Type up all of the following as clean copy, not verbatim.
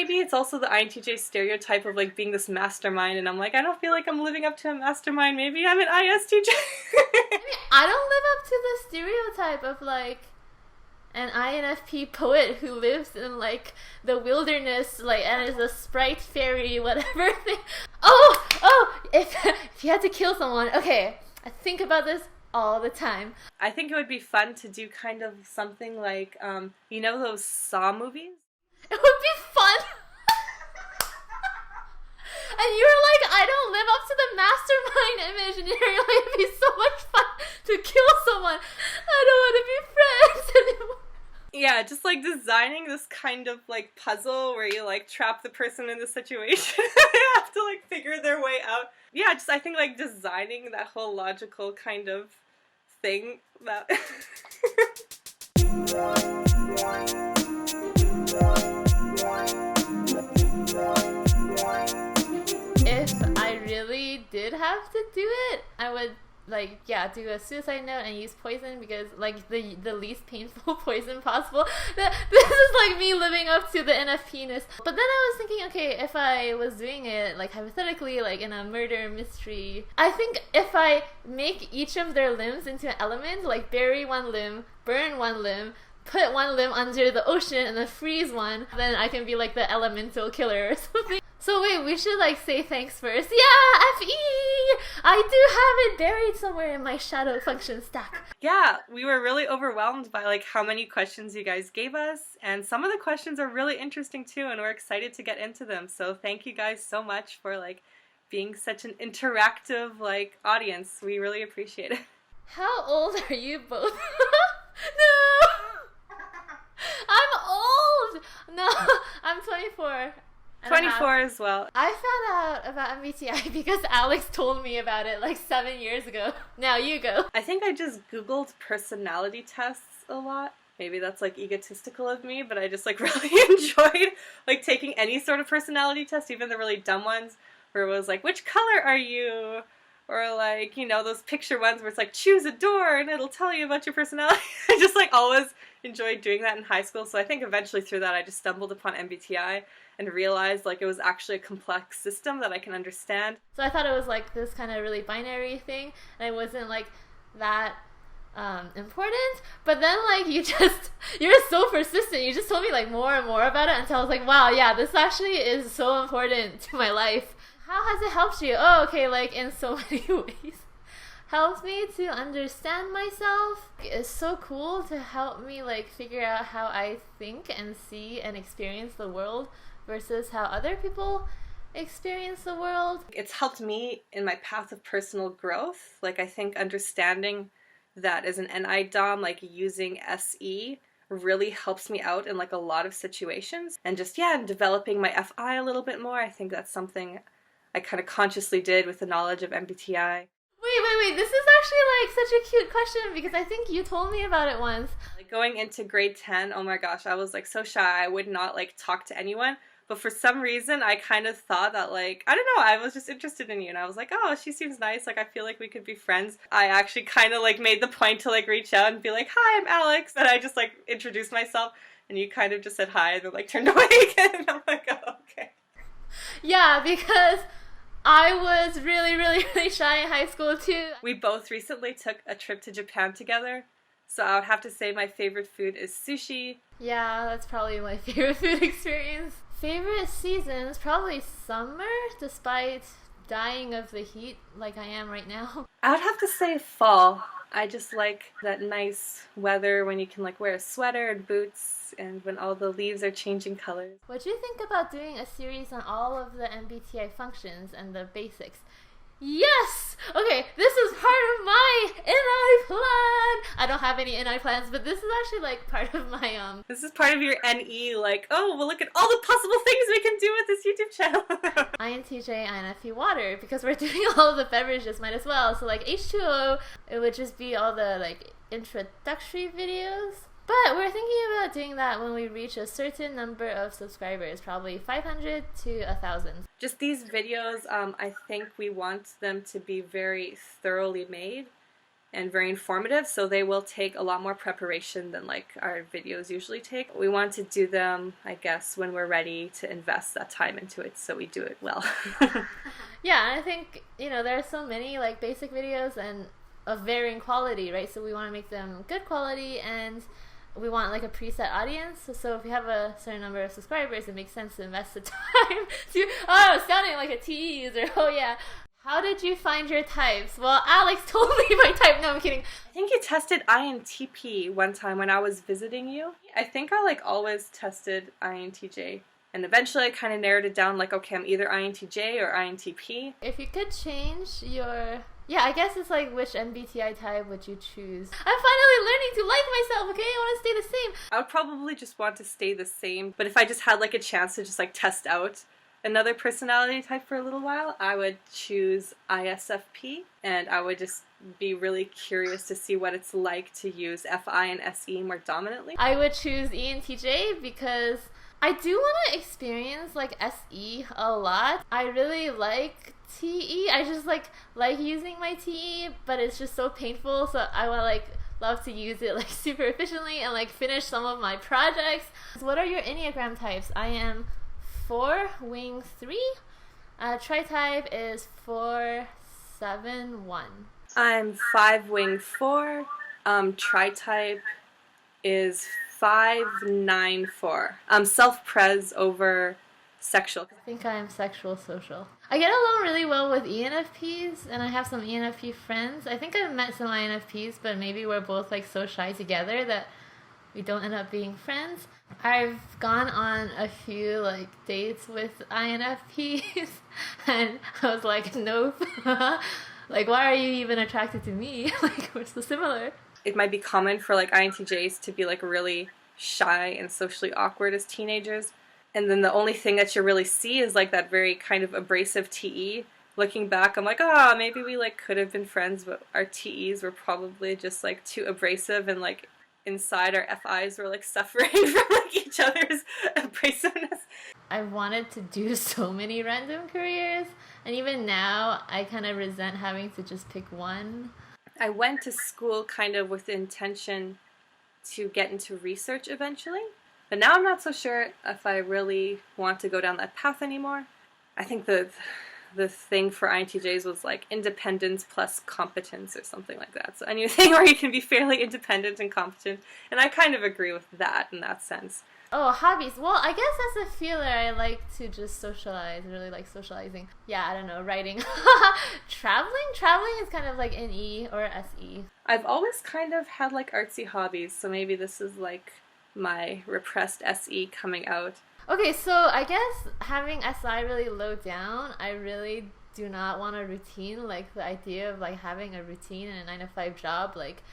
maybe it's also the INTJ stereotype of like being this mastermind, and I'm like, I don't feel like I'm living up to a mastermind. Maybe I'm an ISTJ. I don't live up to the stereotype of like an INFP poet who lives in like the wilderness, like, and is a sprite fairy, whatever thing. If you had to kill someone, okay, I think about this all the time. I think it would be fun to do kind of something like, you know those Saw movies? It would be fun. And you're like, I don't live up to the mastermind image, and you're like, it'd be so much fun to kill someone. I don't want to be friends anymore. Yeah, just like designing this kind of like puzzle where you like trap the person in the situation. They have to like figure their way out. Yeah, just I think like designing that whole logical kind of thing that If I really did have to do it, I would like, yeah, do a suicide note and use poison, because like the least painful poison possible. This is like me living up to the NFP-ness. But then I was thinking, okay, if I was doing it like hypothetically, like in a murder mystery, I think if I make each of their limbs into an element, like bury one limb, burn one limb, put one limb under the ocean and then freeze one, then I can be like the elemental killer or something. So wait, we should like say thanks first. Yeah, FE! I do have it buried somewhere in my shadow function stack. Yeah, we were really overwhelmed by like how many questions you guys gave us, and some of the questions are really interesting too, and we're excited to get into them. So thank you guys so much for like being such an interactive like audience. We really appreciate it. How old are you both? No! I'm old! No, I'm 24. 24 as well. I found out about MBTI because Alex told me about it like 7 years ago. Now you go. I think I just Googled personality tests a lot. Maybe that's like egotistical of me, but I just like really enjoyed like taking any sort of personality test, even the really dumb ones where it was like, which color are you? Or like, you know, those picture ones where it's like, choose a door and it'll tell you about your personality. I just like always enjoyed doing that in high school. So I think eventually through that I just stumbled upon MBTI and realized like it was actually a complex system that I can understand. So I thought it was like this kind of really binary thing, and it wasn't like that important. But then like you're so persistent. You just told me like more and more about it until I was like, wow, yeah, this actually is so important to my life. How has it helped you? Oh, okay, like in so many ways. Helps me to understand myself. It's so cool to help me like figure out how I think and see and experience the world versus how other people experience the world. It's helped me in my path of personal growth. Like I think understanding that as an NI Dom, like using SE really helps me out in like a lot of situations. And just, yeah, and developing my FI a little bit more. I think that's something I kind of consciously did with the knowledge of MBTI. Wait, this is actually like such a cute question because I think you told me about it once. Like going into grade 10, oh my gosh, I was like so shy. I would not like talk to anyone. But for some reason, I kind of thought that like, I don't know, I was just interested in you. And I was like, oh, she seems nice. Like, I feel like we could be friends. I actually kind of like made the point to like reach out and be like, hi, I'm Alex. And I just like introduced myself and you kind of just said hi and then like turned away again. And I'm like, oh, okay. Yeah, because I was really, really, really shy in high school too. We both recently took a trip to Japan together. So I would have to say my favorite food is sushi. Yeah, that's probably my favorite food experience. Favorite seasons, probably summer, despite dying of the heat like I am right now. I would have to say fall. I just like that nice weather when you can like wear a sweater and boots and when all the leaves are changing colors. What do you think about doing a series on all of the MBTI functions and the basics? Yes! Okay, this is part of my NI plan! I don't have any NI plans, but this is actually like part of my This is part of your NE, like, oh, well look at all the possible things we can do with this YouTube channel. INTJ, INFP water, because we're doing all of the beverages, might as well. So like H2O, it would just be all the like introductory videos. But we're thinking about doing that when we reach a certain number of subscribers, probably 500 to 1,000. Just these videos, I think we want them to be very thoroughly made. and very informative, so they will take a lot more preparation than like our videos usually take. We want to do them, I guess, when we're ready to invest that time into it, so we do it well. Yeah, and I think, there are so many like basic videos and of varying quality, right? So we want to make them good quality, and we want like a preset audience. So if you have a certain number of subscribers, it makes sense to invest the time to, sounding like a tease, or oh yeah. How did you find your types? Well, Alex told me my type. No, I'm kidding. I think you tested INTP one time when I was visiting you. I think I like always tested INTJ. And eventually I kind of narrowed it down like, okay, I'm either INTJ or INTP. If you could change your... Yeah, I guess it's like, which MBTI type would you choose? I'm finally learning to like myself, okay? I want to stay the same. I would probably just want to stay the same. But if I just had like a chance to just like test out another personality type for a little while, I would choose ISFP, and I would just be really curious to see what it's like to use FI and SE more dominantly. I would choose ENTJ because I do want to experience like SE a lot. I really like TE. I just like using my TE, but it's just so painful, so I want love to use it like super efficiently and like finish some of my projects. So what are your enneagram types? I am 4, wing 3. Tri-type is 4, 7, 1. I'm 5, wing 4. Tri-type is 5, 9, 4. Self-pres over sexual. I think I'm sexual social. I get along really well with ENFPs, and I have some ENFP friends. I think I've met some INFPs, but maybe we're both like so shy together that we don't end up being friends. I've gone on a few like dates with INFPs, and I was like, nope. Like, why are you even attracted to me? Like, we're so similar. It might be common for like INTJs to be like really shy and socially awkward as teenagers, and then the only thing that you really see is like that very kind of abrasive TE. Looking back, I'm like, maybe we like could have been friends, but our TEs were probably just like too abrasive, and like inside our FIs were like suffering from like each other's abrasiveness. I wanted to do so many random careers, and even now I kind of resent having to just pick one. I went to school kind of with the intention to get into research eventually, but now I'm not so sure if I really want to go down that path anymore. I think the thing for INTJs was like independence plus competence or something like that. So anything where you can be fairly independent and competent, and I kind of agree with that in that sense. Oh, hobbies. Well, I guess as a feeler, I like to just socialize. I really like socializing. Yeah, I don't know, writing. Traveling is kind of like NE or SE. I've always kind of had like artsy hobbies, so maybe this is like my repressed SE coming out. Okay, so I guess having SI really low down, I really do not want a routine. Like, the idea of like having a routine in a 9-to-5 job like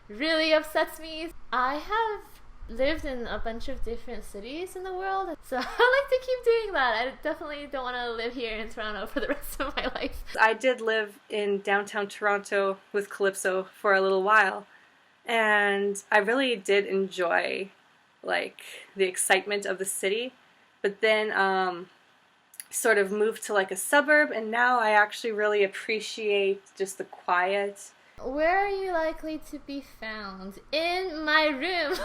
really upsets me. I have lived in a bunch of different cities in the world, so I like to keep doing that. I definitely don't want to live here in Toronto for the rest of my life. I did live in downtown Toronto with Calypso for a little while, and I really did enjoy like the excitement of the city, but then sort of moved to like a suburb, and now I actually really appreciate just the quiet. Where are you likely to be found? In my room.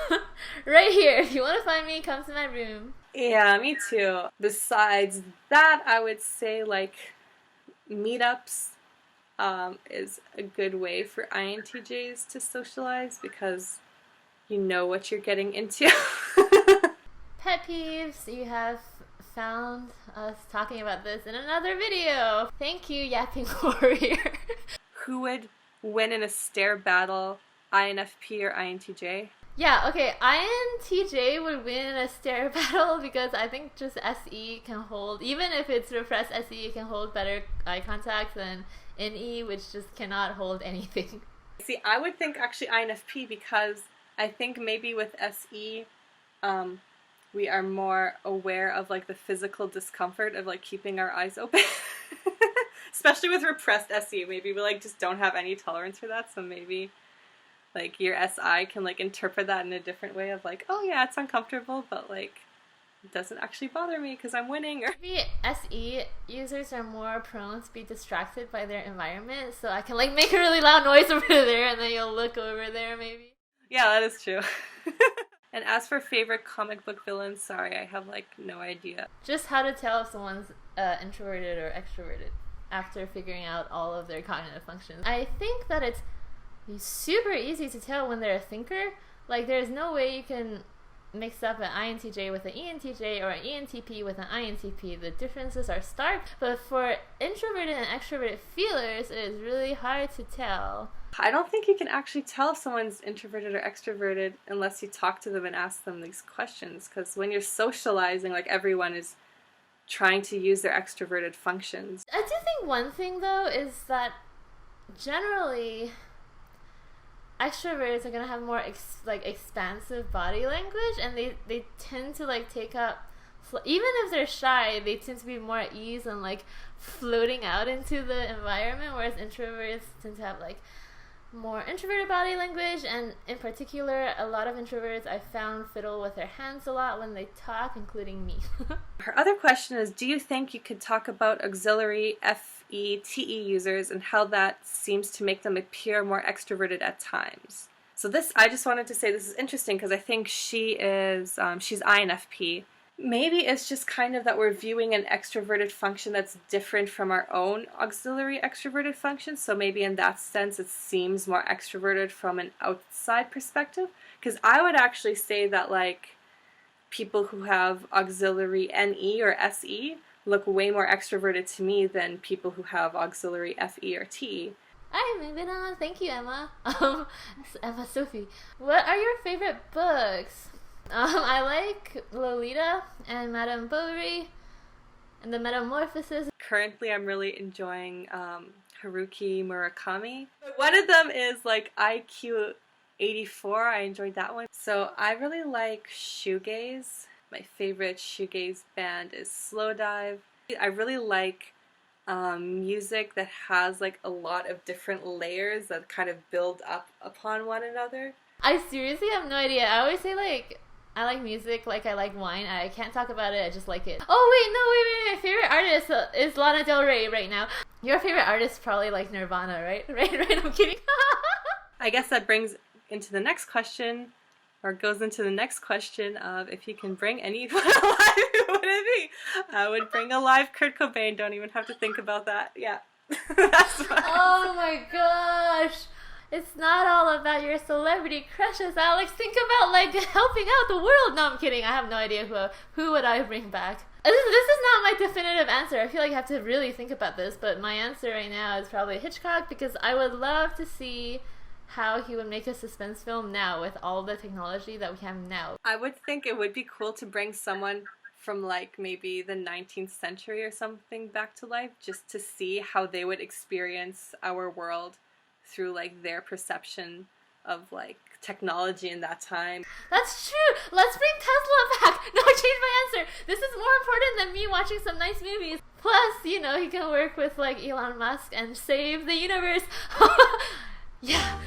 Right here. If you want to find me, come to my room. Yeah, me too. Besides that, I would say like meetups is a good way for INTJs to socialize because you know what you're getting into. Pet peeves. You have found us talking about this in another video. Thank you, Yapping Warrior. Who would win in a stare battle, INFP or INTJ? Yeah, okay, INTJ would win in a stare battle because I think just SE can hold, even if it's repressed SE, it can hold better eye contact than NE, which just cannot hold anything. See, I would think actually INFP because I think maybe with SE, we are more aware of like the physical discomfort of like keeping our eyes open. Especially with repressed SE, maybe we like just don't have any tolerance for that, so maybe like your SI can like interpret that in a different way of like, oh yeah, it's uncomfortable, but like it doesn't actually bother me because I'm winning. Or Maybe SE users are more prone to be distracted by their environment, so I can like make a really loud noise over there and then you'll look over there maybe. yeah, that is true. And as for favorite comic book villains, sorry, I have like no idea. Just how to tell if someone's introverted or extroverted after figuring out all of their cognitive functions. I think that it's super easy to tell when they're a thinker. Like, there's no way you can mix up an INTJ with an ENTJ or an ENTP with an INTP. The differences are stark, but for introverted and extroverted feelers, it is really hard to tell. I don't think you can actually tell if someone's introverted or extroverted unless you talk to them and ask them these questions, because when you're socializing, like, everyone is trying to use their extroverted functions. I do think one thing, though, is that generally extroverts are going to have more expansive body language, and they tend to like take up, even if they're shy, they tend to be more at ease and like floating out into the environment, whereas introverts tend to have like more introverted body language. And in particular, a lot of introverts I found fiddle with their hands a lot when they talk, including me. Her other question is, do you think you could talk about auxiliary FETE users and how that seems to make them appear more extroverted at times? So this, I just wanted to say this is interesting because I think she's INFP. Maybe it's just kind of that we're viewing an extroverted function that's different from our own auxiliary extroverted function. So maybe in that sense it seems more extroverted from an outside perspective. Because I would actually say that like people who have auxiliary NE or SE look way more extroverted to me than people who have auxiliary FE or TE. Hi, moving on. Thank you, Emma. Emma Sophie. What are your favorite books? I like Lolita and Madame Bovary and the Metamorphosis. Currently, I'm really enjoying Haruki Murakami. One of them is like IQ 84. I enjoyed that one. So I really like Shoegaze. My favorite Shoegaze band is Slowdive. I really like music that has like a lot of different layers that kind of build up upon one another. I seriously have no idea. I always say like I like music like I like wine. I can't talk about it, I just like it. Oh wait, no, wait. My favorite artist is Lana Del Rey right now. Your favorite artist is probably like Nirvana, right? Right, I'm kidding. I guess that brings into the next question, or goes into the next question of if you can bring anyone alive, who would it be? I would bring alive Kurt Cobain. Don't even have to think about that. Yeah. That's fine. Oh my gosh. It's not all about your celebrity crushes, Alex. Think about like helping out the world. No, I'm kidding. I have no idea who would I bring back. This is not my definitive answer. I feel like I have to really think about this, but my answer right now is probably Hitchcock, because I would love to see how he would make a suspense film now with all the technology that we have now. I would think it would be cool to bring someone from like maybe the 19th century or something back to life, just to see how they would experience our world through like their perception of like technology in that time. That's true. Let's bring Tesla back. No, I changed my answer. This is more important than me watching some nice movies. Plus, you know, he can work with like Elon Musk and save the universe. Yeah.